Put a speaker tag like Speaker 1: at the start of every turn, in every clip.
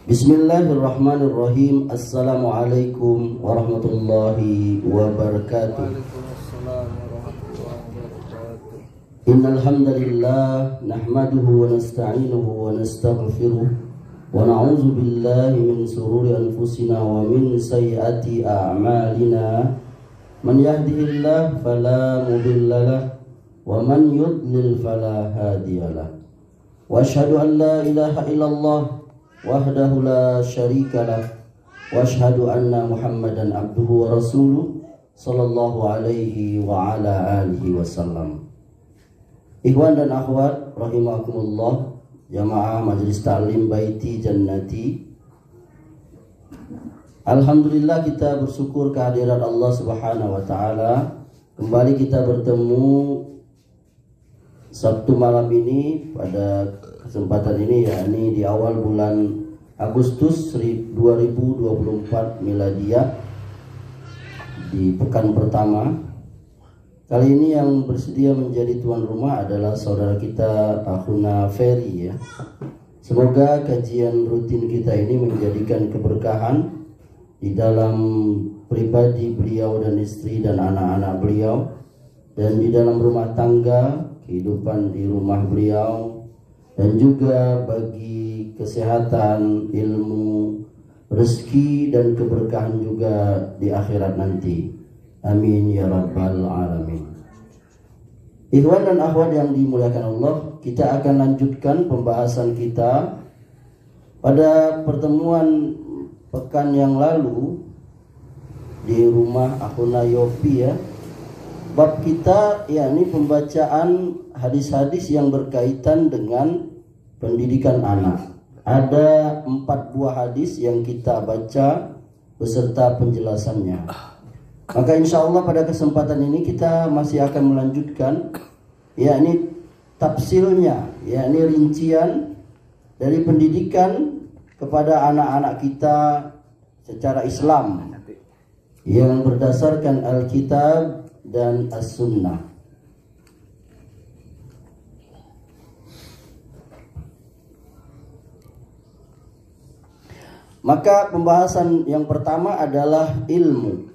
Speaker 1: Bismillahirrahmanirrahim. Assalamualaikum warahmatullahi wabarakatuh.
Speaker 2: Waalaikumsalam warahmatullahi wabarakatuh.
Speaker 1: Innal hamdalillah nahmaduhu wa nasta'inuhu wa nastaghfiruh wa na'udzu billahi min shururi anfusina wa min sayyiati a'malina. Man yahdihillahu fala mudhillalah wa man yudlil fala hadiyalah. Wa asyhadu an la ilaha illallah wahdahu la syarikalah wa asyhadu anna Muhammadan abduhu wa rasuluh sallallahu alaihi wa ala alihi wasallam. Ikhwan dan akhwat rahimakumullah, jamaah Majelis Ta'lim Baiti Jannati. Alhamdulillah, kita bersyukur kehadiran Allah Subhanahu wa taala. Kembali kita bertemu Sabtu malam ini pada kesempatan ini, yakni di awal bulan Agustus 2024 miladiah, di pekan pertama. Kali ini yang bersedia menjadi tuan rumah adalah saudara kita Akhuna Ferry ya. Semoga kajian rutin kita ini menjadikan keberkahan di dalam pribadi beliau dan istri dan anak-anak beliau, dan di dalam rumah tangga, kehidupan di rumah beliau, dan juga bagi kesehatan, ilmu, rezeki, dan keberkahan juga di akhirat nanti. Amin ya rabbal alamin. Ikhwan dan akhwat yang dimuliakan Allah, kita akan lanjutkan pembahasan kita. Pada pertemuan pekan yang lalu di rumah Akhuna Yopi ya, bab kita yakni pembacaan hadis-hadis yang berkaitan dengan pendidikan anak. Ada 4 buah hadis yang kita baca beserta penjelasannya. Maka insya Allah pada kesempatan ini kita masih akan melanjutkan yakni tafsilnya, yakni rincian dari pendidikan kepada anak-anak kita secara Islam yang berdasarkan Alkitab dan As-Sunnah. Maka pembahasan yang pertama adalah ilmu,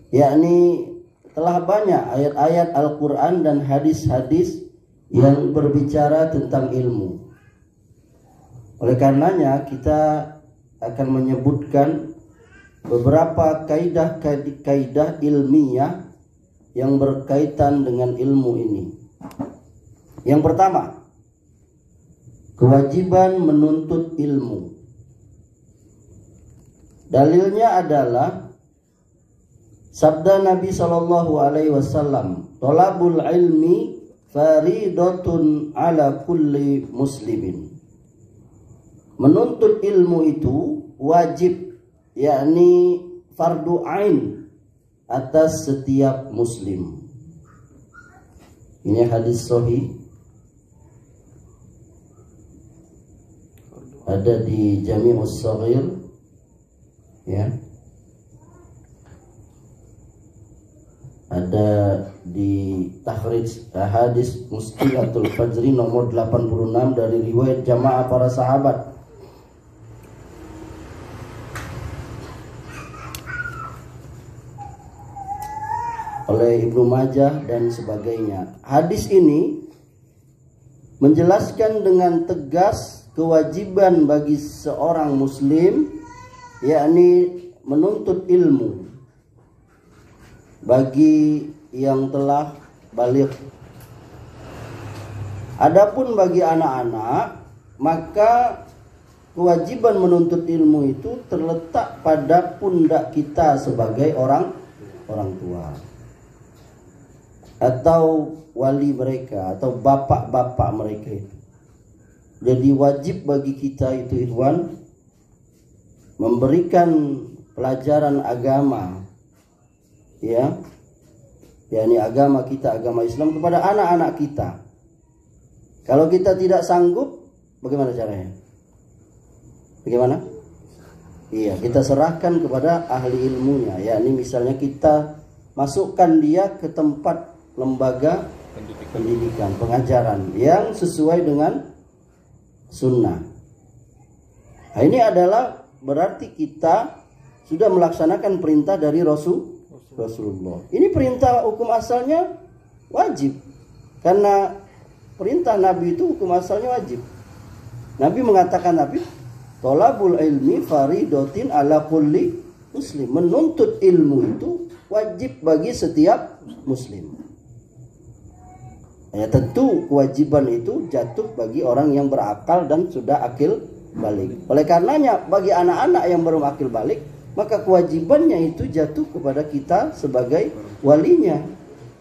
Speaker 1: yakni telah banyak ayat-ayat Al-Quran dan hadis-hadis yang berbicara tentang ilmu. Oleh karenanya kita akan menyebutkan beberapa kaidah ilmiah yang berkaitan dengan ilmu ini. Yang pertama, kewajiban menuntut ilmu. Dalilnya adalah sabda Nabi Shallallahu Alaihi Wasallam, "Tolabul ilmi faridatun ala kulli muslimin." Menuntut ilmu itu wajib, yakni fardu ain atas setiap muslim. Ini hadis sahih, ada di Jami'us Shaghir ya, ada di Takhrij Hadis Mustilatul Fajri nomor 86 dari riwayat jamaah para sahabat. Oleh Ibnu Majah dan sebagainya. Hadis ini menjelaskan dengan tegas kewajiban bagi seorang muslim, yakni menuntut ilmu bagi yang telah baligh. Adapun bagi anak-anak, maka kewajiban menuntut ilmu itu terletak pada pundak kita sebagai orang tua, atau wali mereka, atau bapak-bapak mereka itu. Jadi wajib bagi kita itu ikhwan memberikan pelajaran agama ya, yakni agama kita, agama Islam, kepada anak-anak kita. Kalau kita tidak sanggup, bagaimana caranya? Bagaimana? Iya, kita serahkan kepada ahli ilmunya, yakni misalnya kita masukkan dia ke tempat lembaga pendidikan, pengajaran yang sesuai dengan sunnah. Nah, ini adalah berarti kita sudah melaksanakan perintah dari Rasulullah. Ini perintah hukum asalnya wajib. Karena perintah Nabi itu hukum asalnya wajib. Nabi mengatakan tolabul ilmi faridotin ala kulli muslim. Menuntut ilmu itu wajib bagi setiap muslim. Ya, tentu kewajiban itu jatuh bagi orang yang berakal dan sudah akil balik. Oleh karenanya bagi anak-anak yang belum akil balik, maka kewajibannya itu jatuh kepada kita sebagai walinya,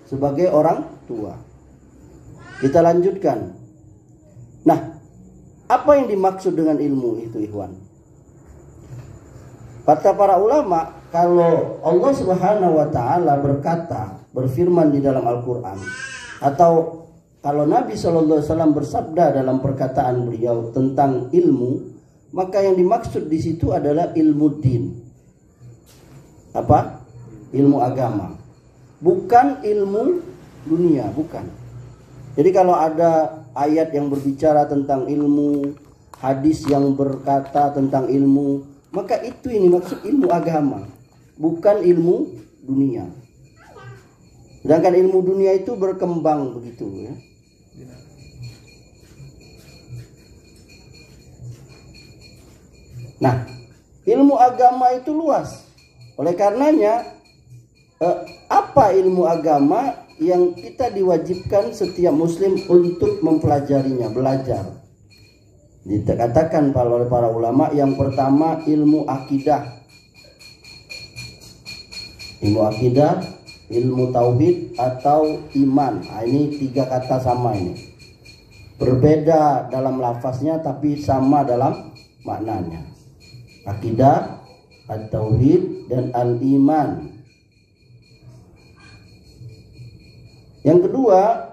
Speaker 1: sebagai orang tua. Kita lanjutkan. Nah, apa yang dimaksud dengan ilmu itu, ikhwan? Kata para ulama, kalau Allah Subhanahu wa taala berfirman di dalam Al-Qur'an, atau kalau Nabi SAW bersabda dalam perkataan beliau tentang ilmu, maka yang dimaksud di situ adalah ilmu din. Apa? Ilmu agama. Bukan ilmu dunia, bukan. Jadi kalau ada ayat yang berbicara tentang ilmu, hadis yang berkata tentang ilmu, maka itu ini maksud ilmu agama, bukan ilmu dunia. Sedangkan ilmu dunia itu berkembang begitu ya. Nah, ilmu agama itu luas. Oleh karenanya, apa ilmu agama yang kita diwajibkan setiap muslim untuk mempelajarinya, belajar? Dikatakan oleh para ulama, yang pertama ilmu akidah. Ilmu akidah, ilmu tauhid atau iman. Nah, ini tiga kata sama ini. Berbeda dalam lafaznya tapi sama dalam maknanya. Akidah, at-tauhid dan al-iman. Yang kedua,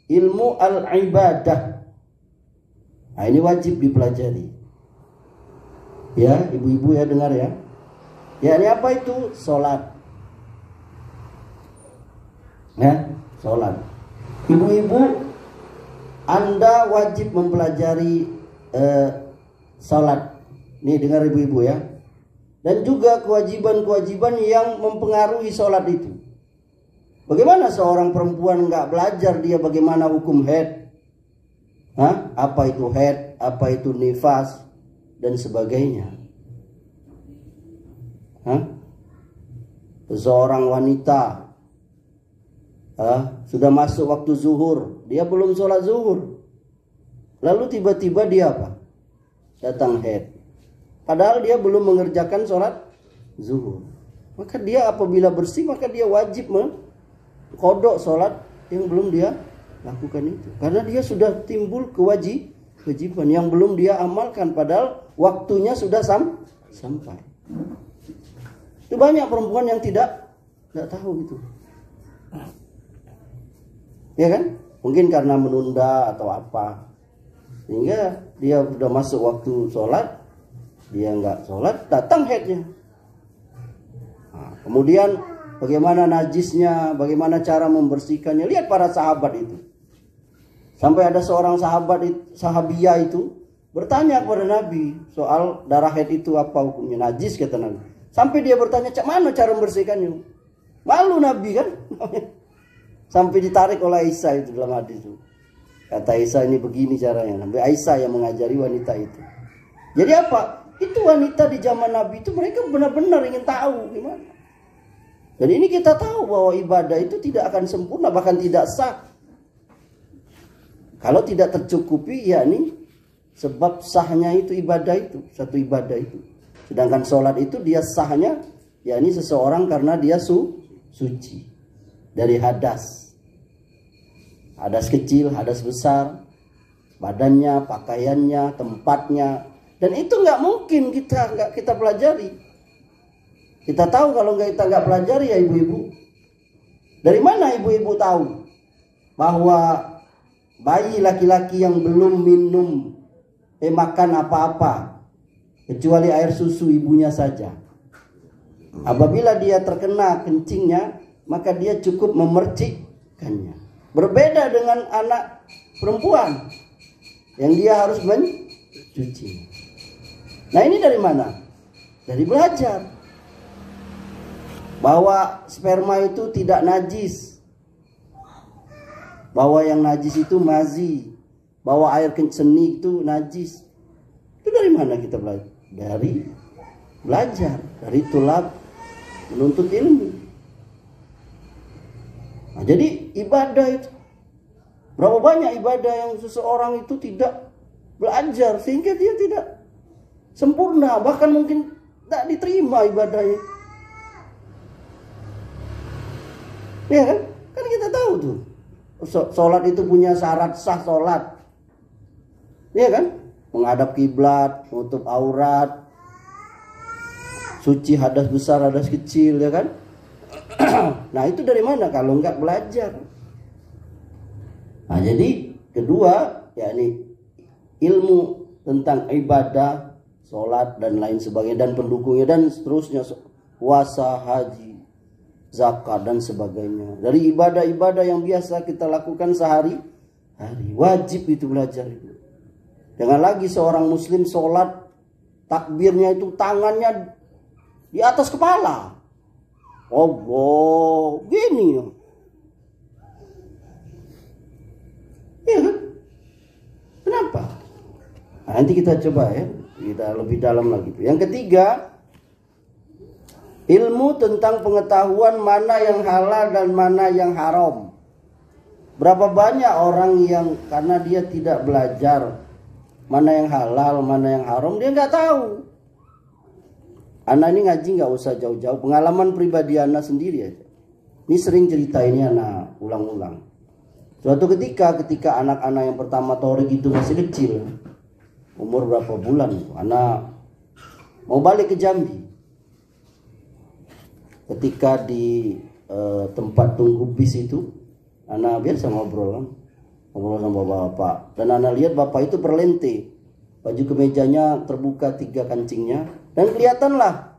Speaker 1: ilmu al-ibadah. Nah, ini wajib dipelajari. Ya, ibu-ibu ya dengar ya. Ya, ini apa itu? Salat. Ya, salat. Ibu-ibu, Anda wajib mempelajari salat. Nih dengar ibu-ibu ya. Dan juga kewajiban-kewajiban yang mempengaruhi salat itu. Bagaimana seorang perempuan nggak belajar dia bagaimana hukum haid? Hah? Apa itu haid? Apa itu nifas? Dan sebagainya. Hah? Seorang wanita sudah masuk waktu zuhur, dia belum sholat zuhur. Lalu tiba-tiba dia apa? Datang haid. Padahal dia belum mengerjakan sholat zuhur. Maka dia apabila bersih, maka dia wajib mengkodok sholat yang belum dia lakukan itu. Karena dia sudah timbul kewajiban yang belum dia amalkan. Padahal waktunya sudah sampai. Itu banyak perempuan yang tidak tahu gitu. Ya kan? Mungkin karena menunda atau apa. Sehingga dia sudah masuk waktu sholat, dia nggak sholat, datang haidnya. Nah, kemudian bagaimana najisnya, bagaimana cara membersihkannya. Lihat para sahabat itu. Sampai ada seorang sahabiah itu bertanya kepada Nabi soal darah haid itu apa hukumnya, najis kata Nabi. Sampai dia bertanya, cak mana cara membersihkannya? Malu Nabi kan. Sampai ditarik oleh Aisyah itu dalam hadis itu. Kata Aisyah, ini begini caranya. Sampai Aisyah yang mengajari wanita itu. Jadi apa? Itu wanita di zaman Nabi itu mereka benar-benar ingin tahu gimana. Dan ini kita tahu bahwa ibadah itu tidak akan sempurna, bahkan tidak sah. Kalau tidak tercukupi, yakni sebab sahnya itu ibadah itu, satu ibadah itu. Sedangkan sholat itu dia sahnya, yakni seseorang karena dia suci dari hadas. Hadas kecil, hadas besar, badannya, pakaiannya, tempatnya. Dan itu nggak mungkin kita pelajari. Kita tahu kalau kita nggak pelajari ya ibu-ibu. Dari mana ibu-ibu tahu bahwa bayi laki-laki yang belum minum makan apa-apa kecuali air susu ibunya saja, apabila dia terkena kencingnya, maka dia cukup memercikkannya. Berbeda dengan anak perempuan yang dia harus mencuci. Nah ini dari mana? Dari belajar bahwa sperma itu tidak najis, bahwa yang najis itu mazi, bahwa air kencing itu najis. Itu dari mana kita belajar? Dari belajar, dari tulab menuntut ilmu. Nah, jadi ibadah itu, berapa banyak ibadah yang seseorang itu tidak belajar sehingga dia tidak sempurna, bahkan mungkin tidak diterima ibadahnya. Ya kan? Kan kita tahu tuh, sholat itu punya syarat sah sholat. Ya kan? Menghadap kiblat, menutup aurat, suci hadas besar, hadas kecil, ya kan? Nah itu dari mana kalau nggak belajar? Nah jadi kedua, yakni ilmu tentang ibadah, sholat dan lain sebagainya dan pendukungnya dan seterusnya, puasa, haji, zakat dan sebagainya. Dari ibadah-ibadah yang biasa kita lakukan sehari-hari, wajib itu belajar itu. Jangan lagi seorang muslim sholat takbirnya itu tangannya di atas kepala. Allah, gini. Ya kan? Kenapa? Nah, nanti kita coba ya, kita lebih dalam lagi. Yang ketiga, ilmu tentang pengetahuan mana yang halal dan mana yang haram. Berapa banyak orang yang karena dia tidak belajar mana yang halal, mana yang haram, dia nggak tahu. Anak ini ngaji nggak usah jauh-jauh, pengalaman pribadi anak sendiri aja. Ini sering cerita ini anak ulang-ulang. Suatu ketika anak-anak yang pertama Torik itu masih kecil, umur berapa bulan, anak mau balik ke Jambi. Ketika di tempat tunggu bis itu, anak biasa ngobrol sama bapak. Dan anak lihat bapak itu berlente, baju kemejanya terbuka 3 kancingnya, dan kelihatanlah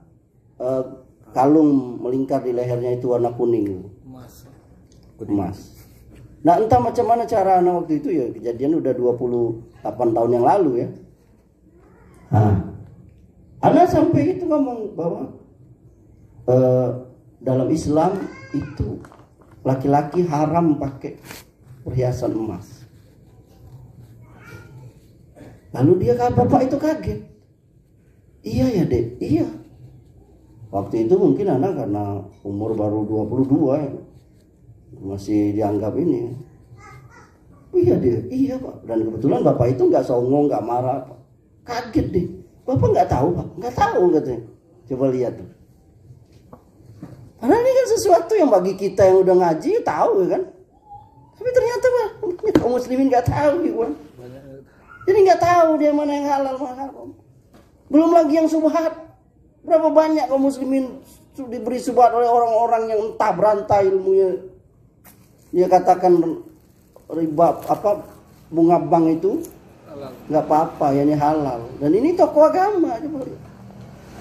Speaker 1: kalung melingkar di lehernya itu warna kuning, emas. Nah entah macam mana cara anak waktu itu ya, kejadian udah 28 tahun yang lalu ya. Anak sampai itu ngomong bahwa dalam Islam itu laki-laki haram pakai perhiasan emas. Lalu dia bapak itu kaget. Iya ya dek, iya. Waktu itu mungkin anak karena umur baru 22 ya, masih dianggap ini. Iya deh, iya pak. Dan kebetulan bapak itu nggak songong, nggak marah, pak. Kaget deh. Bapak nggak tahu pak, nggak tahu katanya. Coba lihat tuh. Karena ini kan sesuatu yang bagi kita yang udah ngaji tahu ya kan. Tapi ternyata pak, kaum muslimin nggak tahu gitu kan. Jadi nggak tahu dia mana yang halal mana haram. Belum lagi yang subhat. Berapa banyak kaum muslimin diberi subhat oleh orang-orang yang entah berantai ilmunya. Dia katakan riba apa bunga bank itu nggak apa-apa, ya ini halal. Dan ini tokoh agama.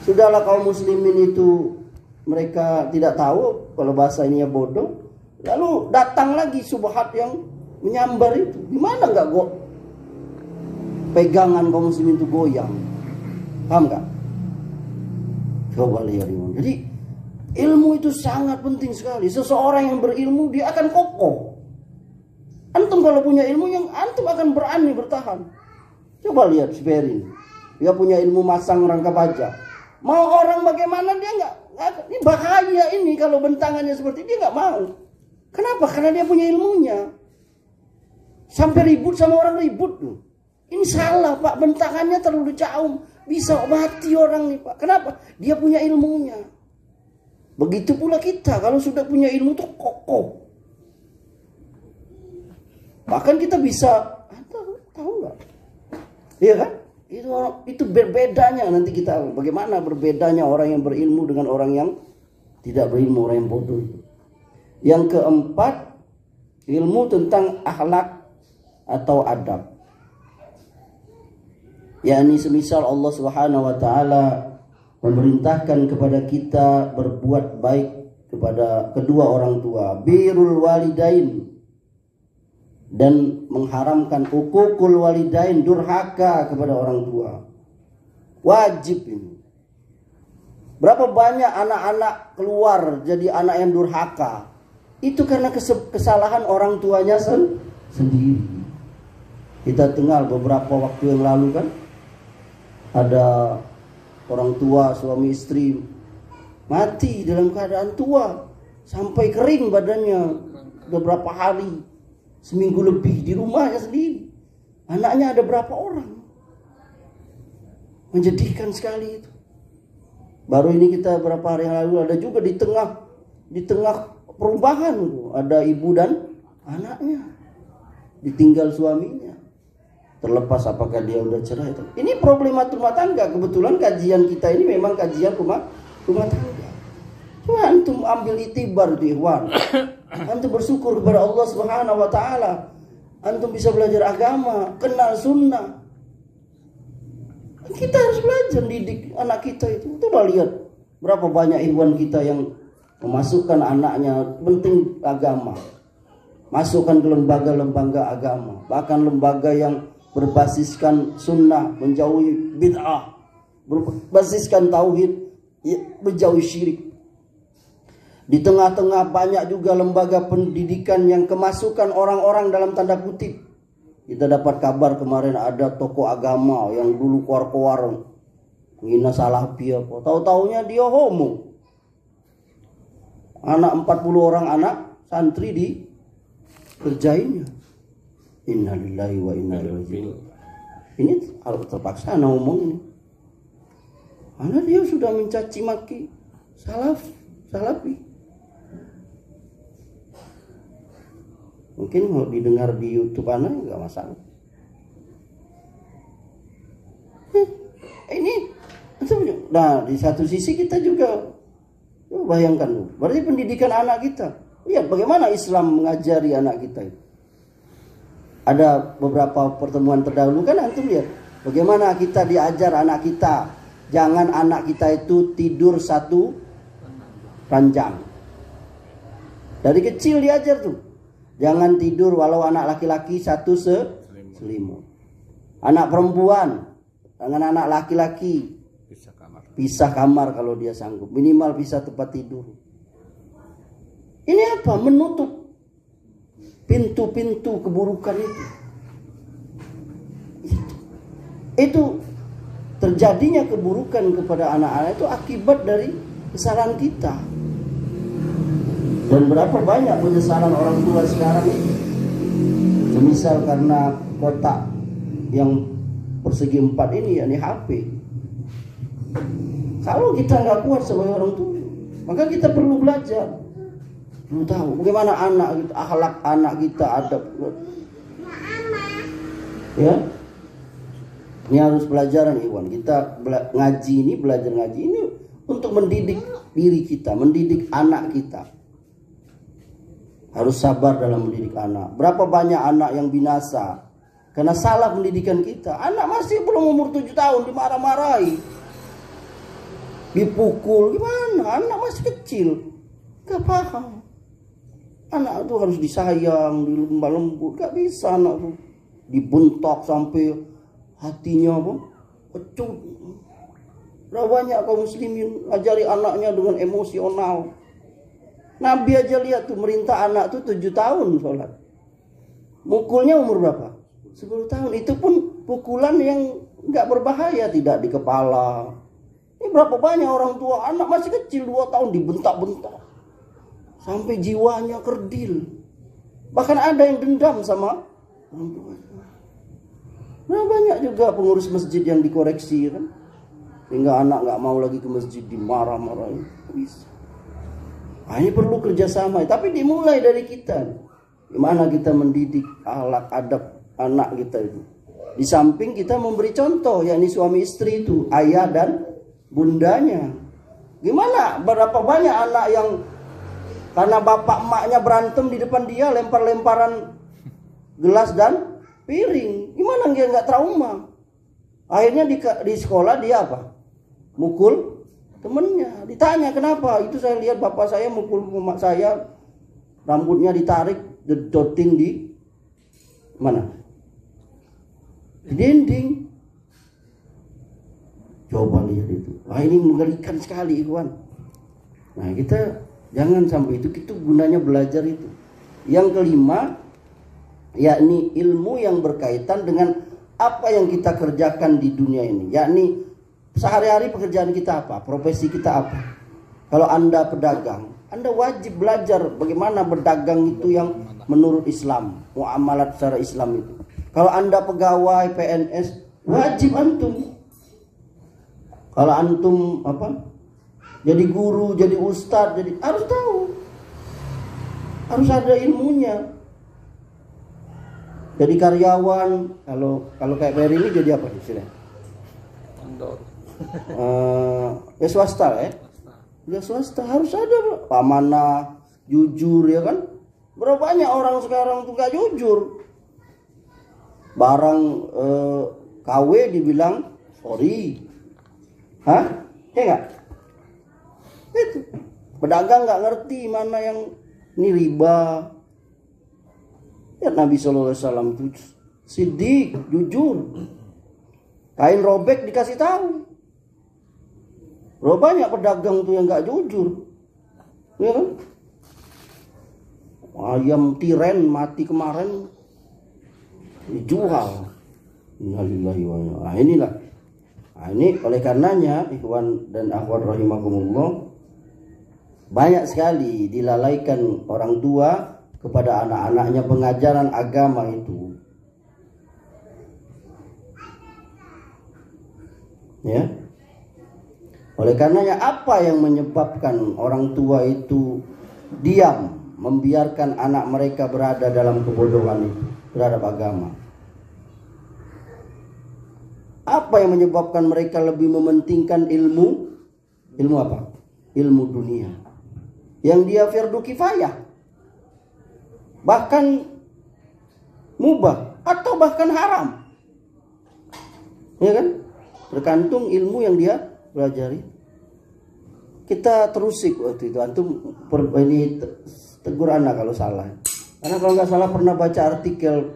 Speaker 1: Sudahlah kaum muslimin itu mereka tidak tahu, kalau bahasa ininya bodoh. Lalu datang lagi subhat yang menyambar itu. Gimana nggak pegangan kaum muslimin itu goyang? Paham nggak? Coba lihat ini. Jadi ilmu itu sangat penting sekali. Seseorang yang berilmu dia akan kokoh. Antum kalau punya ilmu yang antum akan berani bertahan. Coba lihat si Perin. Dia punya ilmu masang rangka baja. Mau orang bagaimana dia nggak. Ini bahaya ini kalau bentangannya seperti dia nggak mau. Kenapa? Karena dia punya ilmunya. Sampai ribut sama orang ribut tuh. Ini salah pak, bentangannya terlalu jauh. Bisa obati orang nih pak. Kenapa? Dia punya ilmunya. Begitu pula kita kalau sudah punya ilmu tuh kokoh. Bahkan kita bisa, tahu nggak? Iya kan? Itu berbedanya nanti kita. Bagaimana berbedanya orang yang berilmu dengan orang yang tidak berilmu, orang yang bodoh. Yang keempat, ilmu tentang akhlak atau adab. yakni semisal Allah Subhanahu wa taala memerintahkan kepada kita berbuat baik kepada kedua orang tua, birrul walidain, dan mengharamkan uququl walidain, durhaka kepada orang tua. Wajib ini. Berapa banyak anak-anak keluar jadi anak yang durhaka? Itu karena kesalahan orang tuanya sendiri. Kita dengar beberapa waktu yang lalu kan, ada orang tua suami istri mati dalam keadaan tua, sampai kering badannya beberapa hari, seminggu lebih di rumahnya sendiri. Anaknya ada berapa orang? Menjadikan sekali itu. Baru ini kita berapa hari yang lalu ada juga di tengah perubahan, ada ibu dan anaknya ditinggal suaminya. Terlepas apakah dia udah cerai. Ini problematika rumah tangga. Kebetulan kajian kita ini memang kajian rumah tangga. Coba antum ambil itibar itu, ikhwan. Antum bersyukur kepada Allah Subhanahu wa taala. Antum bisa belajar agama, kenal sunnah. Kita harus belajar didik anak kita itu. Coba lihat berapa banyak ikhwan kita yang memasukkan anaknya penting agama, masukkan ke lembaga-lembaga agama, bahkan lembaga yang berbasiskan sunnah, menjauhi bid'ah, berbasiskan tauhid, menjauhi syirik. Di tengah-tengah banyak juga lembaga pendidikan yang kemasukan orang-orang dalam tanda kutip. Kita dapat kabar kemarin ada tokoh agama yang dulu koar-koar menghina Salafi apa. Tahu-taunya dia homo. Anak 40 orang anak santri dikerjainnya. Innalillahi wa inna ilaihi raji'un. Ini harus terpaksa ngomong ini. Karena dia sudah mencaci maki Salafi. Mungkin mau didengar di YouTube anak nggak masalah. Ini, nah di satu sisi kita juga bayangkan, berarti pendidikan anak kita. Lihat bagaimana Islam mengajari anak kita. Ada beberapa pertemuan terdahulu kan antum lihat bagaimana kita diajar anak kita. Jangan anak kita itu tidur satu ranjang. Dari kecil diajar tuh. Jangan tidur walau anak laki-laki satu selimut. Anak perempuan dengan anak laki-laki pisah kamar kalau dia sanggup. Minimal pisah tempat tidur. Ini apa? Menutup pintu-pintu keburukan itu. Itu terjadinya keburukan kepada anak-anak itu akibat dari kesalahan kita. Dan berapa banyak penyesalan orang tua sekarang ini. Semisal karena kotak yang persegi 4 ini, yakni HP. Kalau kita nggak kuat sebagai orang tua, maka kita perlu belajar, perlu tahu bagaimana anak kita, akhlak anak kita, adab. Ya, ini harus pelajaran, Iwan. Kita ngaji ini, belajar ngaji ini untuk mendidik diri kita, mendidik anak kita. Harus sabar dalam mendidik anak. Berapa banyak anak yang binasa karena salah pendidikan kita. Anak masih belum umur 7 tahun dimarah-marahi, dipukul, gimana? Anak masih kecil, gak paham. Anak itu harus disayang, dilembut lembut. Gak bisa anak itu dibentak sampai hatinya apa? Pecut. Berapa banyak kaum muslimin ajari anaknya dengan emosional. Nabi aja lihat tuh merintah anak tuh 7 tahun sholat. Mukulnya umur berapa? 10 tahun. Itu pun pukulan yang nggak berbahaya, tidak di kepala. Ini berapa banyak orang tua anak masih kecil 2 tahun dibentak-bentak sampai jiwanya kerdil. Bahkan ada yang dendam sama orang tua. Nah, banyak juga pengurus masjid yang dikoreksi kan, sehingga anak nggak mau lagi ke masjid, dimarah-marahin. Bisa. Nah, ini perlu kerjasama, tapi dimulai dari kita. Gimana kita mendidik akhlak adab anak kita itu. Di samping kita memberi contoh, yakni suami istri itu, ayah dan bundanya. Gimana berapa banyak anak yang karena bapak emaknya berantem di depan dia, lempar-lemparan gelas dan piring. Gimana dia nggak trauma? Akhirnya di sekolah dia apa? Mukul temennya. Ditanya kenapa? Itu saya lihat bapak saya mukul emak saya, rambutnya ditarik, dedotin di mana? Di dinding. Coba lihat itu. Wah, ini mengerikan sekali, ikhwan. Nah, kita jangan sampai itu gunanya belajar itu. Yang kelima, yakni ilmu yang berkaitan dengan apa yang kita kerjakan di dunia ini. Yakni sehari-hari pekerjaan kita apa, profesi kita apa. Kalau Anda pedagang, Anda wajib belajar bagaimana berdagang itu yang menurut Islam, muamalat secara Islam itu. Kalau Anda pegawai PNS, wajib antum. Kalau antum jadi guru, jadi ustadz, jadi harus tahu, harus ada ilmunya. Jadi karyawan, kalau kayak Ferry ini jadi apa istilahnya?
Speaker 2: Mandor.
Speaker 1: Ya swasta ya. Ya swasta harus ada amanah, jujur ya kan. Berapa banyak orang sekarang tuh gak jujur. Barang KW dibilang sorry. Hah? Ya enggak? Itu. Pedagang nggak ngerti mana yang ini riba. Ya Nabi SAW itu siddiq, jujur. Kain robek dikasih tahu. Berapa banyak pedagang tuh yang nggak jujur. Ya kan? Ayam tiren mati kemarin dijual. Innalillahi wa inna. Nah, inilah. Nah, ini oleh karenanya ikhwan dan akhwat rahimakumullah, banyak sekali dilalaikan orang tua kepada anak-anaknya pengajaran agama itu. Ya. Oleh karenanya apa yang menyebabkan orang tua itu diam, membiarkan anak mereka berada dalam kebodohan itu terhadap agama? Apa yang menyebabkan mereka lebih mementingkan ilmu? Ilmu apa? Ilmu dunia. Yang dia fardu kifayah. Bahkan mubah atau bahkan haram. Ya kan? Tergantung ilmu yang dia pelajari. Kita terusik waktu itu. Antum ini tegur anak kalau salah. Karena kalau nggak salah pernah baca artikel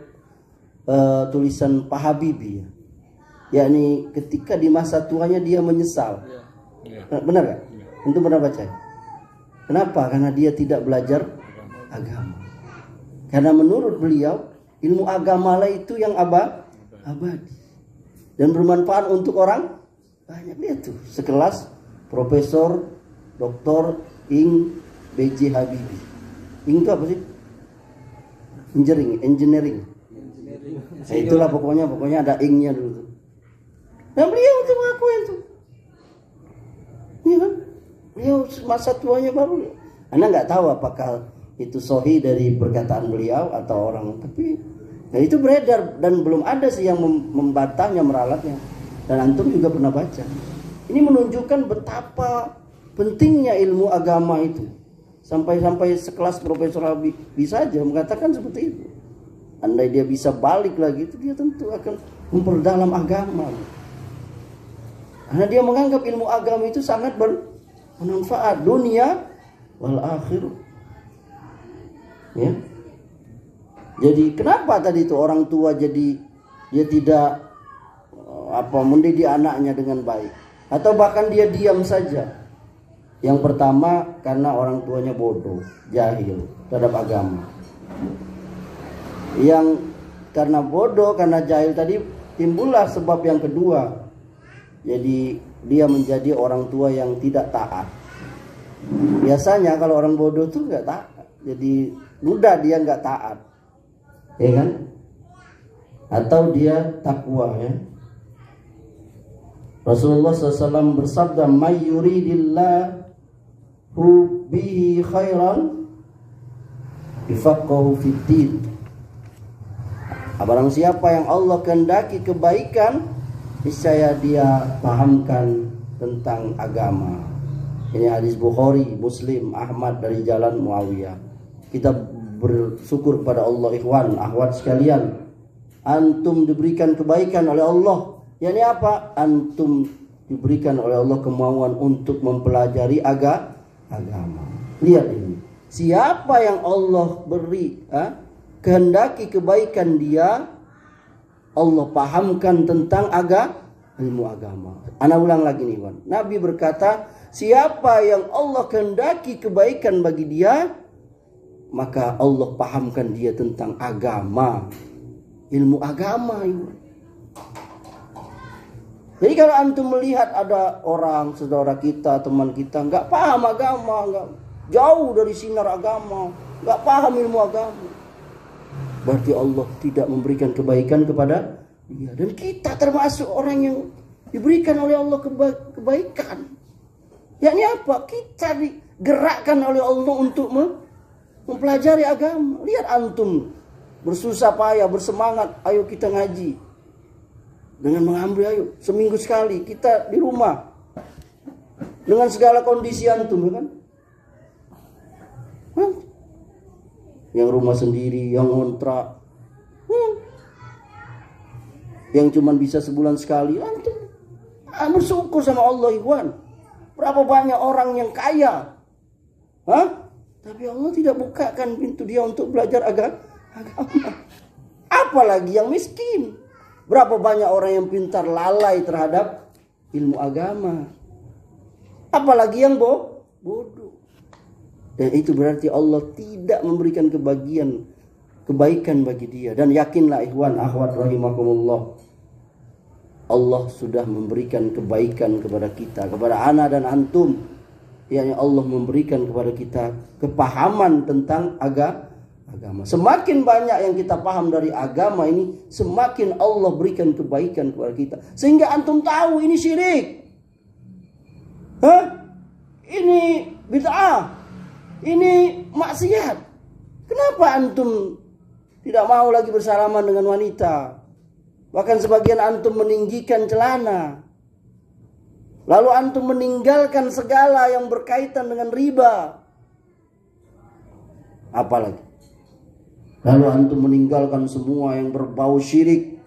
Speaker 1: tulisan Pak Habibie ya. Yakni ketika di masa tuanya dia menyesal. Benar gak? Untuk pernah baca. Kenapa? Karena dia tidak belajar agama. Karena menurut beliau ilmu agama lah itu yang abadi dan bermanfaat untuk orang banyak. Lihat tuh sekelas Profesor Dr. Ing B.J. Habibie. Ing itu apa sih? Engineering. Nah, itulah pokoknya ada ing-nya dulu tuh. Dan beliau itu mengakui itu. Iya kan? Beliau masa tuanya baru. Anda nggak tahu apakah itu sahih dari perkataan beliau atau orang. Tapi ya itu beredar dan belum ada sih yang membatahnya, meralatnya. Dan antum juga pernah baca. Ini menunjukkan betapa pentingnya ilmu agama itu. Sampai sekelas Profesor Habibie saja mengatakan seperti itu. Andai dia bisa balik lagi itu, dia tentu akan memperdalam agama. Karena dia menganggap ilmu agama itu sangat bermanfaat dunia wal akhir. Ya. Jadi kenapa tadi itu orang tua jadi dia tidak mendidik anaknya dengan baik, atau bahkan dia diam saja? Yang pertama karena orang tuanya bodoh, jahil terhadap agama. Yang karena bodoh, karena jahil tadi timbullah sebab yang kedua. Jadi dia menjadi orang tua yang tidak taat. Biasanya kalau orang bodoh tuh nggak taat, jadi mudah dia nggak taat, ya kan? Atau dia takwa ya. Rasulullah SAW bersabda, "May yuridillahu bihi khairan yafaqahu fid din." Barang siapa yang Allah kehendaki kebaikan, niscaya dia pahamkan tentang agama. Ini hadis Bukhari, Muslim, Ahmad dari jalan Muawiyah. Kita bersyukur kepada Allah, ikhwan, akhwat sekalian. Antum diberikan kebaikan oleh Allah. Yani apa? Antum diberikan oleh Allah kemauan untuk mempelajari agama. Lihat ini. Siapa yang Allah beri kehendaki kebaikan dia, Allah pahamkan tentang ilmu agama. Ana ulang lagi nih, Wan. Nabi berkata, siapa yang Allah kehendaki kebaikan bagi dia, maka Allah pahamkan dia tentang agama. Ilmu agama, Iwan. Jadi kalau antum melihat ada orang, saudara kita, teman kita, nggak paham agama, nggak jauh dari sinar agama, nggak paham ilmu agama, berarti Allah tidak memberikan kebaikan kepada dia. Dan kita termasuk orang yang diberikan oleh Allah kebaikan. Yakni apa? Kita digerakkan oleh Allah untuk mempelajari agama. Lihat antum bersusah payah, bersemangat, ayo kita ngaji. Dengan mengambil, ayo seminggu sekali kita di rumah dengan segala kondisi antum, kan? Yang rumah sendiri, yang ngontrak, yang cuman bisa sebulan sekali, antum bersyukur sama Allah, Ikhwan. Berapa banyak orang yang kaya, tapi Allah tidak bukakan pintu dia untuk belajar agama. Apalagi yang miskin. Berapa banyak orang yang pintar lalai terhadap ilmu agama. Apalagi yang bodoh. Dan itu berarti Allah tidak memberikan kebaikan bagi dia. Dan yakinlah ikhwan akhwat rahimakumullah, Allah sudah memberikan kebaikan kepada kita, kepada ana dan antum. Yakni Allah memberikan kepada kita kepahaman tentang agama. Semakin banyak yang kita paham dari agama ini, semakin Allah berikan kebaikan kepada kita. Sehingga antum tahu ini syirik, ini bid'ah, ini maksiat. Kenapa antum tidak mau lagi bersalaman dengan wanita? Bahkan sebagian antum meninggikan celana. Lalu antum meninggalkan segala yang berkaitan dengan riba. Apalagi? Lalu antum meninggalkan semua yang berbau syirik.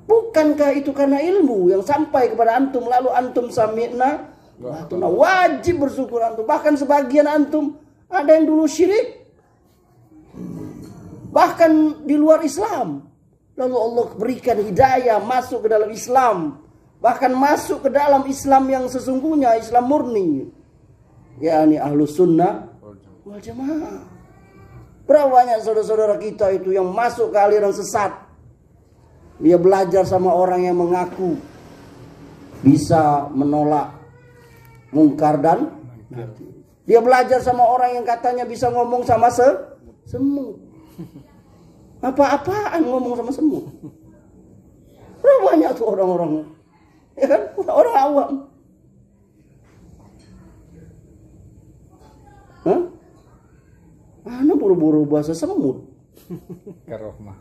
Speaker 1: Bukankah itu karena ilmu yang sampai kepada antum, lalu antum sami'na wa ata'na, wajib bersyukur antum. Bahkan sebagian antum ada yang dulu syirik, bahkan di luar Islam, lalu Allah berikan hidayah masuk ke dalam Islam, bahkan masuk ke dalam Islam yang sesungguhnya, Islam murni, yakni Ahlus Sunnah wal Jamaah. Berapa banyak saudara-saudara kita itu yang masuk ke aliran sesat. Dia belajar sama orang yang mengaku bisa menolak mungkar dan nakir. Dia belajar sama orang yang katanya bisa ngomong sama semut. Apa-apaan ngomong sama semut. Berapa banyak tuh orang-orang, ya kan? Orang awam. Ana buru-buru bahasa semut.
Speaker 2: Karohmah.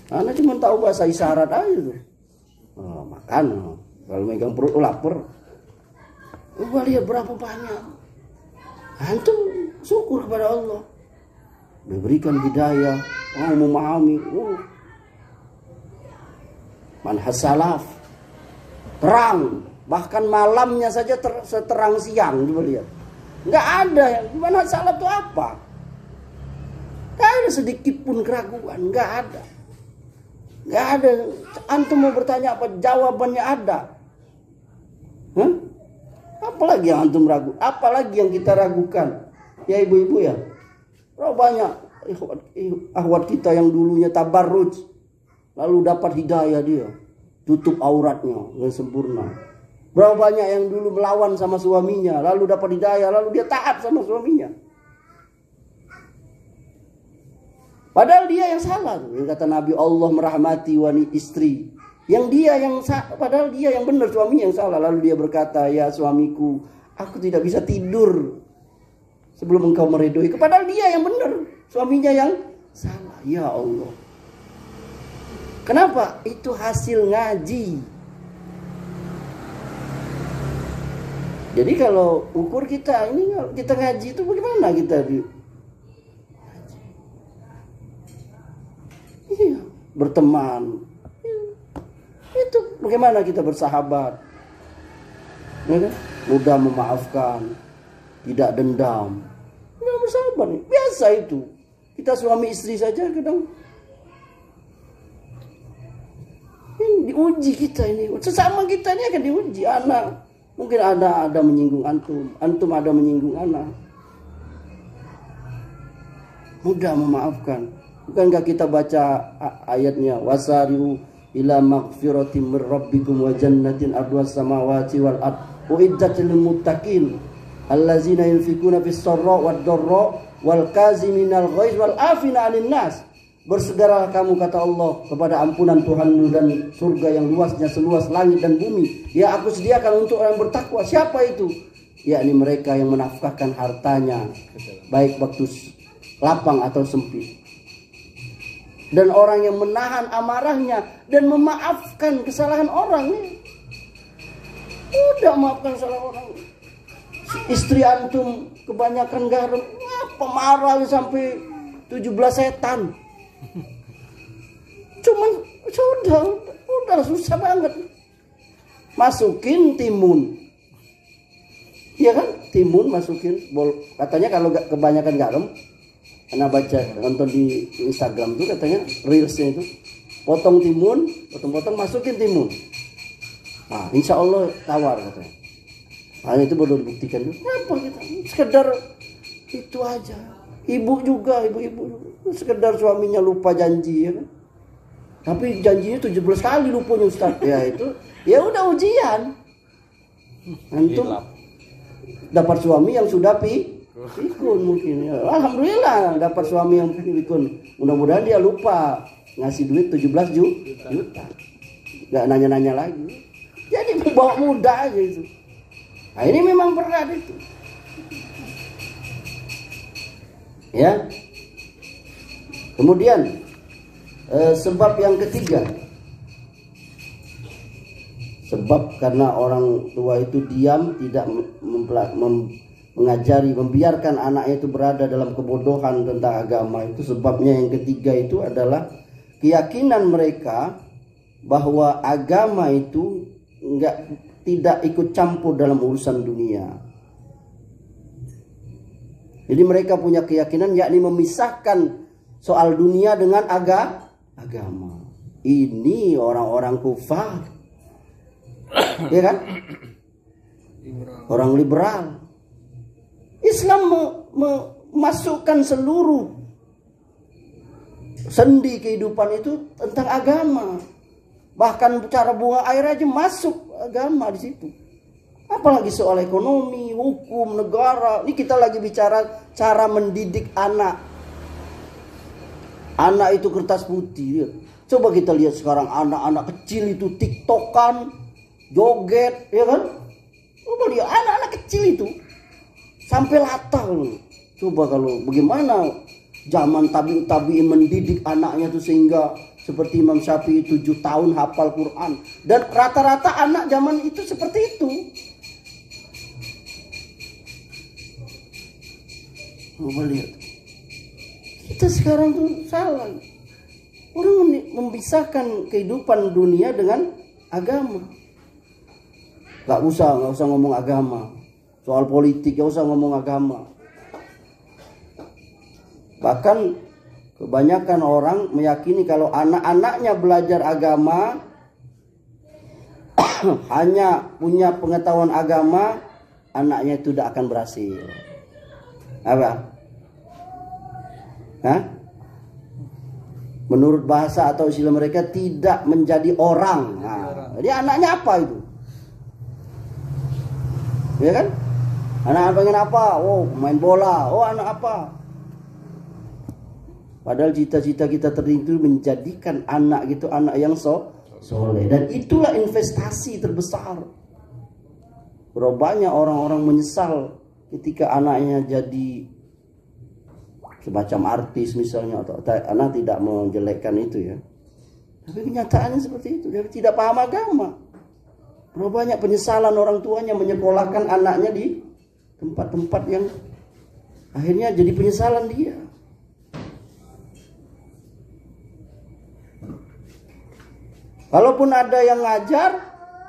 Speaker 1: Ana cuma tahu bahasa isyarat aja tuh. Makan. Kalau megang perut lapar. Gua lihat berapa banyak. Antum syukur kepada Allah. Diberikan hidayah, memahami. Manhaj salaf. Terang. Bahkan malamnya saja seterang siang. Coba lihat. Nggak ada. Manhaj salaf itu apa? Gak ada sedikit pun keraguan, gak ada. Gak ada. Antum mau bertanya apa, jawabannya ada. Apalagi yang antum ragu, apalagi yang kita ragukan. Ya ibu-ibu ya, berapa banyak akhwat kita yang dulunya tabarruj, lalu dapat hidayah dia, tutup auratnya dengan sempurna. Berapa banyak yang dulu melawan sama suaminya, lalu dapat hidayah, lalu dia taat sama suaminya. Padahal dia yang salah. Kata Nabi, Allah merahmati wanita istri. Padahal dia yang benar, suaminya yang salah. Lalu dia berkata, ya suamiku, aku tidak bisa tidur sebelum engkau meridhoi. Padahal dia yang benar, suaminya yang salah. Ya Allah. Kenapa? Itu hasil ngaji. Jadi kalau ukur kita, ini kita ngaji itu bagaimana kita berteman, itu bagaimana kita bersahabat, ya kan? Mudah memaafkan, tidak dendam, mudah bersahabat. Biasa itu. Kita suami istri saja kadang ini diuji kita ini. Sesama kita ini akan diuji. Anak mungkin ada menyinggung antum ada menyinggung anak. Mudah memaafkan. Bukankah kita baca ayatnya, wasari'u ila maghfiratin min rabbikum wa jannatin arduhas samawati wal ard uiddat lil muttaqin allazina yunfikuna fis sarra wad dharra wal kaziminal ghaiz wal afina 'anil nas. Bersegeralah kamu, kata Allah, kepada ampunan Tuhanmu dan surga yang luasnya seluas langit dan bumi. Ya, aku sediakan untuk orang bertakwa. Siapa itu? Yakni mereka yang menafkahkan hartanya, baik waktu lapang atau sempit. Dan orang yang menahan amarahnya dan memaafkan kesalahan orang. Udah maafkan kesalahan orang. Istri antum kebanyakan garam, apa marah sampai 17 setan. Cuman udah susah banget. Masukin timun. Iya kan? Timun masukin. Katanya kalau kebanyakan garam, karena baca nonton di Instagram tuh katanya reelsnya itu, potong timun, potong masukin timun. Nah, insya Allah tawar katanya. Nah, itu baru dibuktikan. Kenapa kita? Sekedar itu aja. Ibu juga sekedar suaminya lupa janji, ya kan? Tapi janjinya 17 kali lupanya Ustaz. Ya itu, ya udah ujian. Antum dapat suami yang sudah pikun mungkin. Ya, alhamdulillah dapat suami yang pikun. Mudah-mudahan dia lupa ngasih duit 17 juta. Gak nanya-nanya lagi. Jadi bawa muda aja itu. Nah, ini memang berat itu. Ya. Kemudian sebab yang ketiga, sebab karena orang tua itu diam, tidak mengajari, membiarkan anaknya itu berada dalam kebodohan tentang agama. Itu sebabnya yang ketiga itu adalah keyakinan mereka bahwa agama itu tidak ikut campur dalam urusan dunia. Jadi mereka punya keyakinan yakni memisahkan soal dunia dengan agama. Ini orang-orang kufar. Ya kan? Orang liberal. Islam memasukkan seluruh sendi kehidupan itu tentang agama. Bahkan cara buang air aja masuk agama di situ. Apalagi soal ekonomi, hukum, negara. Ini kita lagi bicara cara mendidik anak. Anak itu kertas putih. Coba kita lihat sekarang anak-anak kecil itu tiktokan, joget, ya kan? Coba lihat anak-anak kecil itu sampai latah loh. Coba kalau bagaimana zaman tabi'in mendidik anaknya itu sehingga seperti Imam Syafi'i 7 tahun hafal Quran. Dan rata-rata anak zaman itu seperti itu. Coba lihat. Kita sekarang tuh salah. Orang memisahkan kehidupan dunia dengan agama. Gak usah ngomong agama. Soal politik gak usah ngomong agama. Bahkan kebanyakan orang meyakini kalau anak-anaknya belajar agama, hanya punya pengetahuan agama, anaknya itu tidak akan berhasil. Apa? Hah? Menurut bahasa atau istilah mereka tidak menjadi orang. Nah, jadi anaknya apa itu? Ya kan? Anak pengen apa? Oh, main bola. Oh, anak apa? Padahal cita-cita kita tertentu menjadikan anak gitu anak yang soleh. Dan itulah investasi terbesar. Berapa banyak orang-orang menyesal ketika anaknya jadi semacam artis misalnya, atau anak tidak menjelekkan itu ya. Tapi kenyataannya seperti itu. Dia tidak paham agama. Berapa banyak penyesalan orang tuanya menyekolahkan anaknya di tempat-tempat yang akhirnya jadi penyesalan dia. Kalaupun ada yang ngajar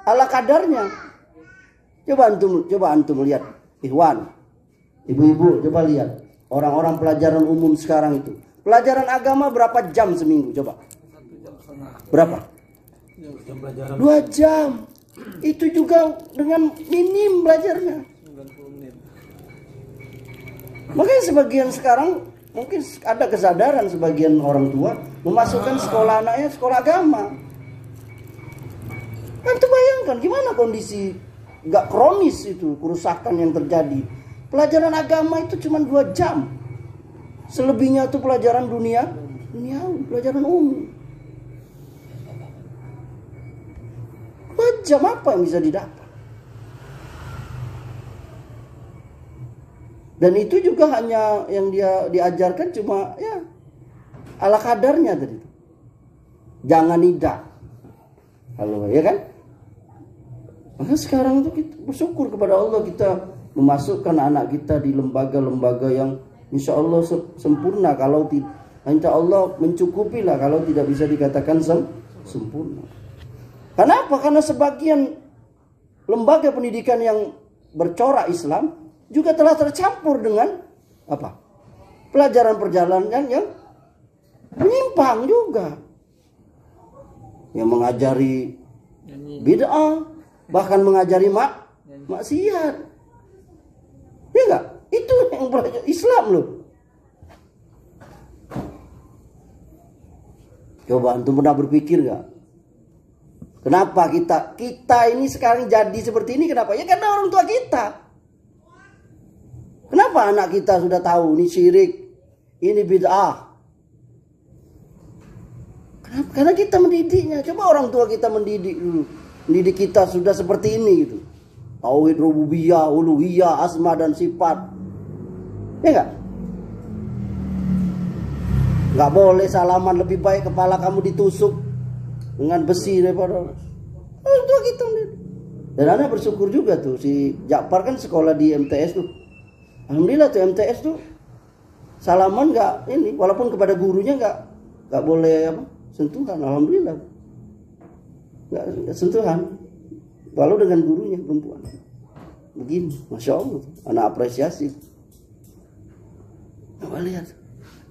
Speaker 1: ala kadarnya. Coba antum lihat, Ikhwan, ibu-ibu, coba lihat orang-orang pelajaran umum sekarang itu. Pelajaran agama berapa jam seminggu coba? Berapa? 2 jam. Itu juga dengan minim belajarnya.
Speaker 2: 90 menit.
Speaker 1: Makanya sebagian sekarang mungkin ada kesadaran sebagian orang tua memasukkan sekolah anaknya sekolah agama. Antum bayangkan gimana kondisi gak kronis itu kerusakan yang terjadi. Pelajaran agama itu cuma 2 jam. Selebihnya itu pelajaran duniawi, pelajaran umum. 2 jam apa yang bisa didapat? Dan itu juga hanya yang dia diajarkan cuma ya ala kadarnya tadi. Jangan tidak. Halo, ya kan? Maka sekarang itu kita bersyukur kepada Allah, kita memasukkan anak kita di lembaga-lembaga yang insya Allah sempurna. Kalau insya Allah mencukupi lah, kalau tidak bisa dikatakan sempurna. Kenapa? Karena sebagian lembaga pendidikan yang bercorak Islam juga telah tercampur dengan apa? Pelajaran perjalanan yang menyimpang juga. Yang mengajari bid'ah, bahkan mengajari maksiat. Ya enggak? Itu yang belajar Islam loh. Coba antum pernah berpikir enggak? Kenapa kita ini sekarang jadi seperti ini? Kenapa? Ya karena orang tua kita. Kenapa anak kita sudah tahu ini syirik, ini bid'ah? Kenapa? Karena kita mendidiknya. Coba orang tua kita mendidik dulu. Mendidik kita sudah seperti ini gitu. Tauhid rububiyah, uluhiyah, asma dan sifat. Ya enggak? Enggak boleh salaman, lebih baik kepala kamu ditusuk dengan besi daripada orang tua kita. Dan anak bersyukur juga tuh, si Jakpar kan sekolah di MTS tuh. Alhamdulillah tuh MTS tuh salaman nggak ini, walaupun kepada gurunya nggak boleh apa, sentuhan. Alhamdulillah nggak sentuhan, walau dengan gurunya perempuan. Begini, masya Allah, anak apresiasi. Coba lihat,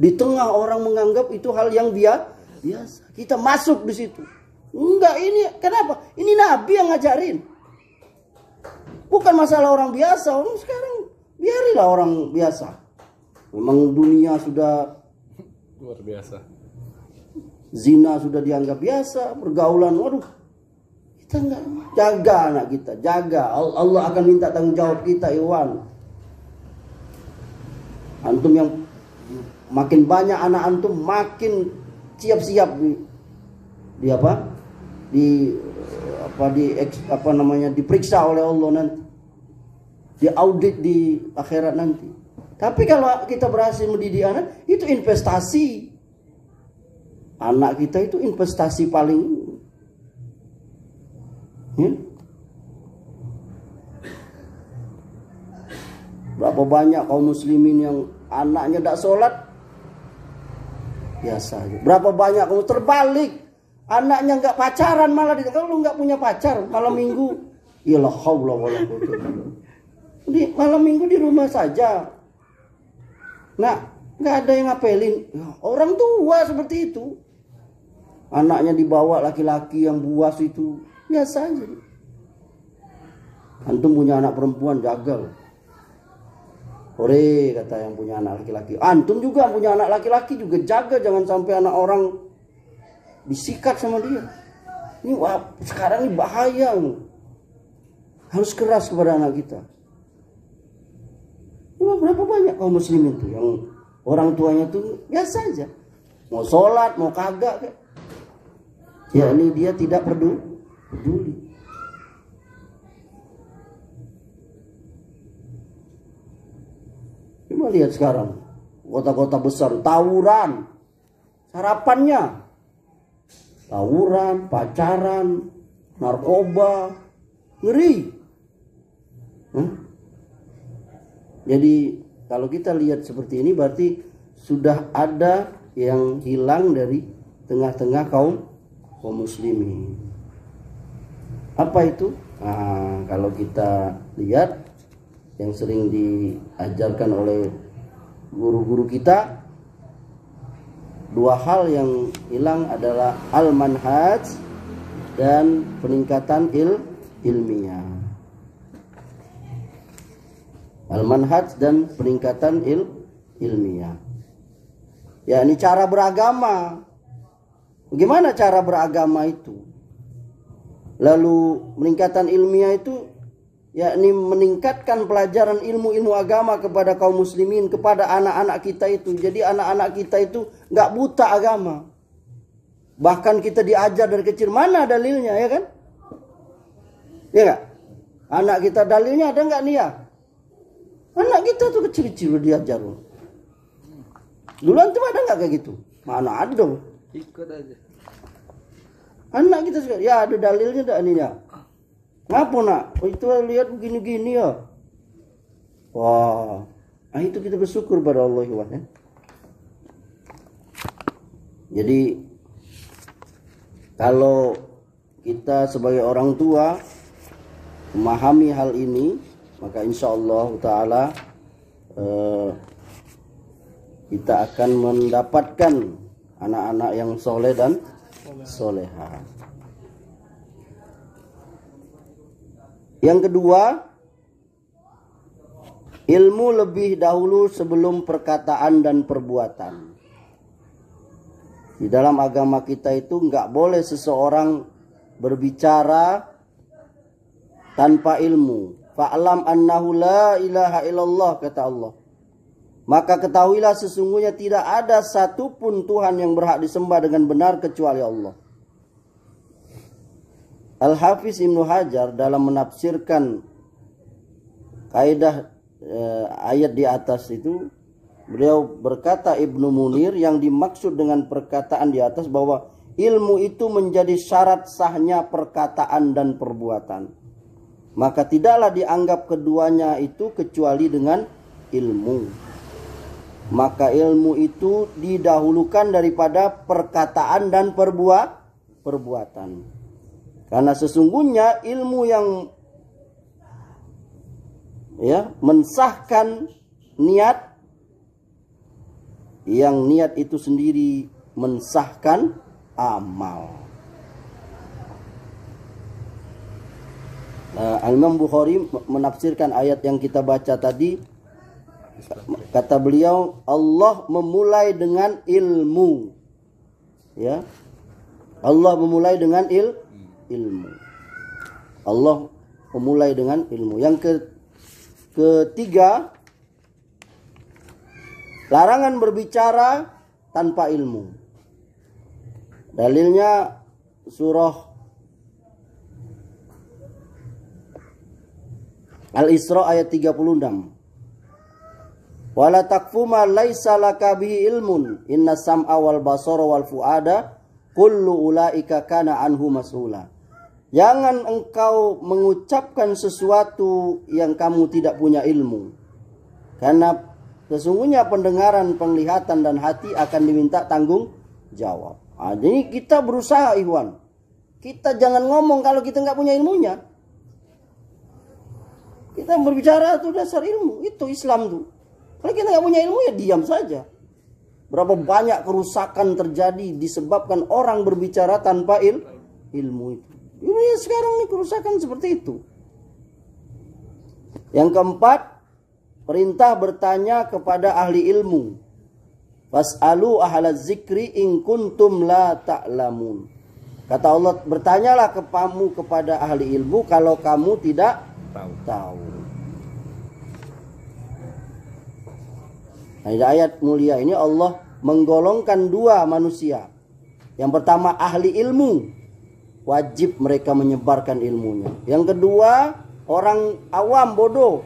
Speaker 1: di tengah orang menganggap itu hal yang biasa, kita masuk di situ. Enggak, ini kenapa? Ini Nabi yang ngajarin, bukan masalah orang biasa. Orang sekarang biarilah orang biasa. Memang dunia sudah
Speaker 2: luar biasa.
Speaker 1: Zina sudah dianggap biasa, pergaulan, waduh. Kita enggak jaga anak kita, jaga. Allah akan minta tanggung jawab kita, Iwan. Antum yang makin banyak anak antum, makin siap-siap di apa? Diperiksa oleh Allah nanti. Diaudit di akhirat nanti. Tapi kalau kita berhasil mendidik anak, itu investasi. Anak kita itu investasi paling berapa banyak kaum muslimin yang anaknya tidak sholat biasa aja. Berapa banyak kaum terbalik, anaknya nggak pacaran malah kalau nggak punya pacar malam minggu, iyalah haula wala quwwata illa billah. Di malam minggu di rumah saja. Nah, nggak ada yang ngapelin. Ya, orang tua seperti itu. Anaknya dibawa laki-laki yang buas itu biasa aja. Antum punya anak perempuan, jaga. Ore kata yang punya anak laki-laki. Antum juga punya anak laki-laki juga jaga, jangan sampai anak orang disikat sama dia. Ini wah, sekarang ini bahaya. Harus keras kepada anak kita. Berapa banyak kaum muslimin tuh yang orang tuanya tuh biasa aja, mau sholat mau kagak, ya ini dia tidak peduli. Coba lihat sekarang kota-kota besar tawuran, sarapannya tawuran, pacaran, narkoba, ngeri. Jadi kalau kita lihat seperti ini berarti sudah ada yang hilang dari tengah-tengah kaum muslimin. Apa itu? Nah, kalau kita lihat yang sering diajarkan oleh guru-guru kita, dua hal yang hilang adalah al-manhaj dan peningkatan ilmiah. Al-manhaj dan peningkatan ilmiah. Ya, ini cara beragama. Bagaimana cara beragama itu? Lalu peningkatan ilmiah itu yakni meningkatkan pelajaran ilmu-ilmu agama kepada kaum muslimin, kepada anak-anak kita itu. Jadi anak-anak kita itu nggak buta agama. Bahkan kita diajar dari kecil. Mana dalilnya, ya kan? Ya nggak? Anak kita dalilnya ada nggak nih ya? Anak kita tuh kecil-kecil diajar. Dulu antum ada nggak kayak gitu? Mana ada dong?
Speaker 2: Ikut aja.
Speaker 1: Anak kita juga, ya ada dalilnya tak nih ya? Ngapa nak? Oh itu lihat begini-gini ya. Wah, nah itu kita bersyukur pada Allah ya. Jadi kalau kita sebagai orang tua memahami hal ini, maka insya Allah Ta'ala kita akan mendapatkan anak-anak yang soleh dan soleha. Yang kedua, ilmu lebih dahulu sebelum perkataan dan perbuatan. Di dalam agama kita itu nggak boleh seseorang berbicara tanpa ilmu. Fa'lam annahu la ilaha illallah, kata Allah. Maka ketahuilah sesungguhnya tidak ada satupun Tuhan yang berhak disembah dengan benar kecuali Allah. Al-Hafiz Ibnu Hajar dalam menafsirkan kaidah ayat di atas itu, beliau berkata, Ibnu Munir, yang dimaksud dengan perkataan di atas bahwa ilmu itu menjadi syarat sahnya perkataan dan perbuatan. Maka tidaklah dianggap keduanya itu kecuali dengan ilmu. Maka ilmu itu didahulukan daripada perkataan dan perbuatan. Karena sesungguhnya ilmu yang mensahkan niat, yang niat itu sendiri mensahkan amal. Imam Bukhari menafsirkan ayat yang kita baca tadi. Kata beliau, Allah memulai dengan ilmu. Ya. Allah memulai dengan ilmu. Allah memulai dengan ilmu. Yang ketiga, larangan berbicara tanpa ilmu. Dalilnya surah Al-Isra ayat 36. Wala taqfu ma laisa laka bihi ilmun inna sam'a wal basara wal fuada kullu ulaika kana anhu mas'ula. Jangan engkau mengucapkan sesuatu yang kamu tidak punya ilmu. Karena sesungguhnya pendengaran, penglihatan dan hati akan diminta tanggung jawab. Jadi kita berusaha, Ikhwan. Kita jangan ngomong kalau kita nggak punya ilmunya. Kita berbicara itu dasar ilmu, itu Islam tuh. Kalau kita nggak punya ilmu ya diam saja. Berapa banyak kerusakan terjadi disebabkan orang berbicara tanpa ilmu itu. Ini sekarang nih kerusakan seperti itu. Yang keempat, perintah bertanya kepada ahli ilmu. Fas'alu ahlaz zikri in kuntum la ta'lamun. Kata Allah, bertanyalah kamu kepada ahli ilmu kalau kamu tidak tahu. Nah, di ayat mulia ini Allah menggolongkan dua manusia. Yang pertama ahli ilmu, wajib mereka menyebarkan ilmunya. Yang kedua orang awam bodoh,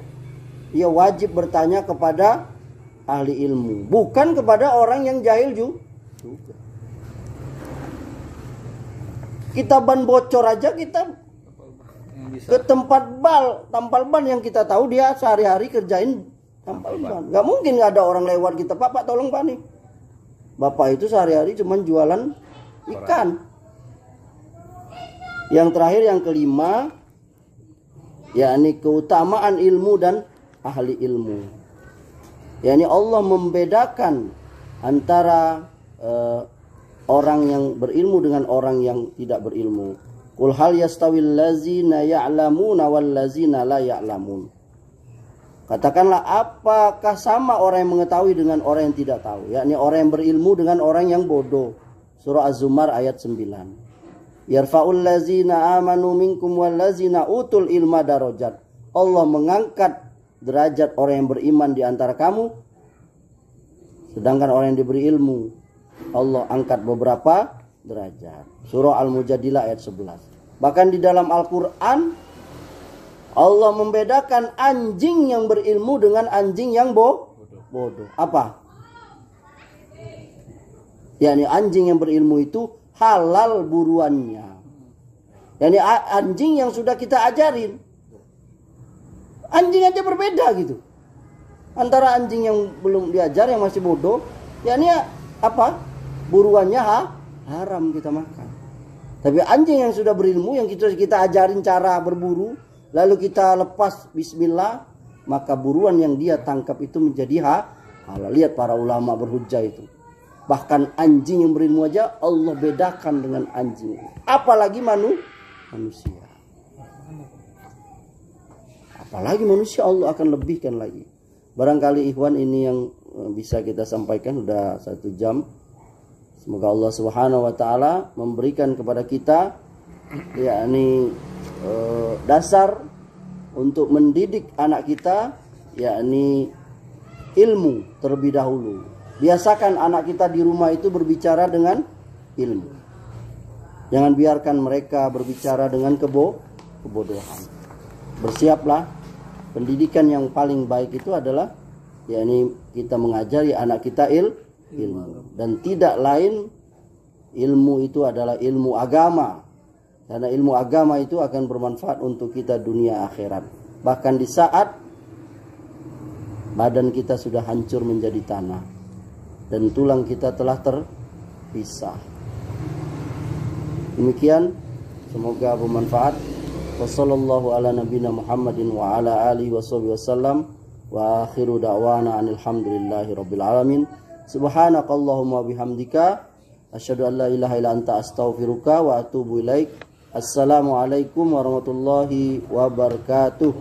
Speaker 1: ia wajib bertanya kepada ahli ilmu, bukan kepada orang yang jahil juga. Kita ban bocor aja kita ke tempat tampal ban yang kita tahu dia sehari-hari kerjain tampal ban. Gak mungkin gak ada orang lewat kita, Pak tolong Pak nih. Bapak itu sehari-hari cuma jualan ikan. Yang terakhir, yang kelima, yakni keutamaan ilmu dan ahli ilmu. Yakni Allah membedakan antara orang yang berilmu dengan orang yang tidak berilmu. Qul hal yastawil ladzina ya'lamuna wal ladzina la ya'lamun. Katakanlah, apakah sama orang yang mengetahui dengan orang yang tidak tahu? Yakni orang yang berilmu dengan orang yang bodoh. Surah Az-Zumar ayat 9. Yarfa'ul ladzina amanu minkum wal ladzina utul ilma darajat. Allah mengangkat derajat orang yang beriman di antara kamu, sedangkan orang yang diberi ilmu Allah angkat beberapa derajat. Surah Al-Mujadilah ayat 11. Bahkan di dalam Al-Quran Allah membedakan anjing yang berilmu dengan anjing yang bodoh. Apa? Yani anjing yang berilmu itu halal buruannya. Yani anjing yang sudah kita ajarin. Anjing aja berbeda gitu. Antara anjing yang belum diajar, yang masih bodoh, yakni apa? Buruannya haram kita makan. Tapi anjing yang sudah berilmu, yang kita ajarin cara berburu, lalu kita lepas bismillah, maka buruan yang dia tangkap itu menjadi halal. Lihat para ulama berhujjah itu. Bahkan anjing yang berilmu aja Allah bedakan dengan anjing. Apalagi manusia. Apalagi manusia Allah akan lebihkan lagi. Barangkali ikhwan ini yang bisa kita sampaikan, sudah 1 jam. Semoga Allah Subhanahu wa taala memberikan kepada kita yakni dasar untuk mendidik anak kita, yakni ilmu terlebih dahulu. Biasakan anak kita di rumah itu berbicara dengan ilmu. Jangan biarkan mereka berbicara dengan kebodohan. Bersiaplah. Pendidikan yang paling baik itu adalah yakni kita mengajari anak kita ilmu. Dan tidak lain, ilmu itu adalah ilmu agama. Karena ilmu agama itu akan bermanfaat untuk kita dunia akhirat. Bahkan di saat badan kita sudah hancur menjadi tanah dan tulang kita telah terpisah. Demikian, semoga bermanfaat. Wassallallahu ala nabiyina Muhammadin wa ala alihi wasallam wa akhiru da'wana alhamdulillahi rabbil alamin. Subhanakallahumma bihamdika asyhadu an la ilaha illa anta astaghfiruka wa atubu ilaik. Assalamualaikum warahmatullahi wabarakatuh.